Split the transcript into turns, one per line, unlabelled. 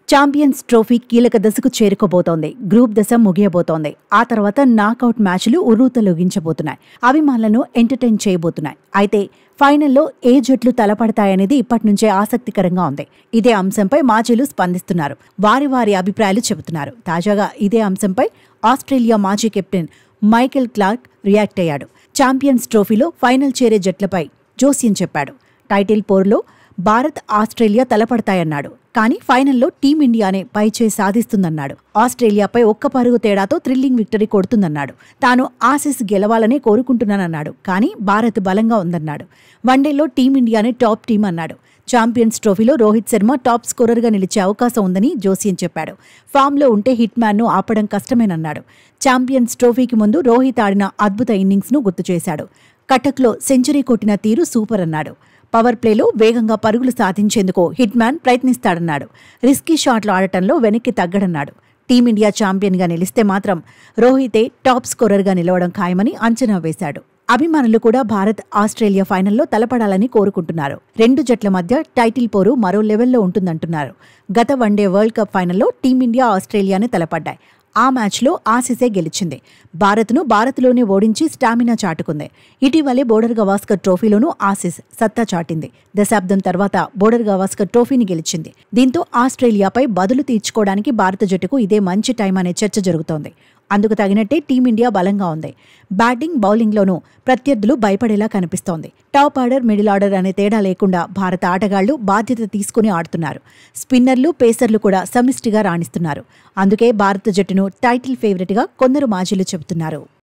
Champions trophy కీలక దశకు చేరుకోబోతోంది. Group దశ ముగియబోతోంది. ఆ తర్వాత నాకౌట్ మ్యాచ్లు ఉర్రూతలూగించబోతున్నాయి. అభిమానులను ఎంటర్టైన్ చేయబోతున్నాయి. అయితే ఫైనల్లో ఏ జట్లు తలపడతాయనేది ఇప్పటి నుంచే ఆసక్తికరంగా ఉంది. ఇదే అంశంపై మాజీలు స్పందిస్తున్నారు. వారి వారి అభిప్రాయాలు చెబుతున్నారు. తాజాగా ఇదే అంశంపై ఆస్ట్రేలియా మాజీ కెప్టెన్ మైకెల్ క్లార్క్ రియాక్ట్ అయ్యాడు. ఛాంపియన్స్ ట్రోఫీలో ఫైనల్ చేరే జట్లపై జోస్యం చెప్పాడు. టైటిల్ పోరులో భారత్, ఆస్ట్రేలియా తలపడతాయన్నాడు. కానీ ఫైనల్లో టీమిండియానే పైచేయి సాధిస్తుందన్నాడు. ఆస్ట్రేలియాపై ఒక్క పరుగు తేడాతో థ్రిల్లింగ్ విక్టరీ కొడుతుందన్నాడు. తాను ఆసీస్ గెలవాలనే కోరుకుంటున్నానన్నాడు. కానీ భారత్ బలంగా ఉందన్నాడు. వన్డేలో టీమిండియానే టాప్ టీం అన్నాడు. ఛాంపియన్స్ ట్రోఫీలో రోహిత్ శర్మ టాప్ స్కోరర్గా నిలిచే అవకాశం ఉందని జోస్యం చెప్పాడు. ఫామ్లో ఉంటే హిట్ మ్యాన్ను ఆపడం కష్టమేనన్నాడు. ఛాంపియన్స్ ట్రోఫీకి ముందు రోహిత్ ఆడిన అద్భుత ఇన్నింగ్స్ను గుర్తు చేశాడు. కటక్లో సెంచరీ కొట్టిన తీరు సూపర్ అన్నాడు. పవర్ ప్లేలో వేగంగా పరుగులు సాధించేందుకు హిట్ మ్యాన్ ప్రయత్నిస్తాడన్నాడు. రిస్కీ షాట్లు ఆడటంలో వెనక్కి తగ్గడన్నాడు. టీమిండియా ఛాంపియన్గా నిలిస్తే మాత్రం రోహితే టాప్ స్కోరర్గా నిలవడం ఖాయమని అంచనా వేశాడు. అభిమానులు కూడా భారత్, ఆస్ట్రేలియా ఫైనల్లో తలపడాలని కోరుకుంటున్నారు. రెండు జట్ల మధ్య టైటిల్ పోరు మరో లెవెల్లో ఉంటుందంటున్నారు. గత వన్డే వరల్డ్ కప్ ఫైనల్లో టీమిండియా, ఆస్ట్రేలియానే తలపడ్డాయి. ఆ మ్యాచ్లో ఆసీసే గెలిచింది. భారత్లోనే ఓడించి స్టామినా చాటుకుంది. ఇటీవలే బోర్డర్ గవాస్కర్ ట్రోఫీలోనూ ఆసీస్ సత్తా చాటింది. దశాబ్దం తర్వాత బోర్డర్ గవాస్కర్ ట్రోఫీని గెలిచింది. దీంతో ఆస్ట్రేలియాపై బదులు తీర్చుకోవడానికి భారత జట్టుకు ఇదే మంచి టైం అనే చర్చ జరుగుతోంది. అందుకు తగినట్టే టీమిండియా బలంగా ఉంది. బ్యాటింగ్, బౌలింగ్లోనూ ప్రత్యర్థులు భయపడేలా కనిపిస్తోంది. టాప్ ఆర్డర్, మిడిల్ ఆర్డర్ అనే తేడా లేకుండా భారత ఆటగాళ్లు బాధ్యత తీసుకుని ఆడుతున్నారు. స్పిన్నర్లు, పేసర్లు కూడా సమిష్టిగా రాణిస్తున్నారు. అందుకే భారత జట్టును టైటిల్ ఫేవరెట్గా కొందరు మాజీలు చెబుతున్నారు.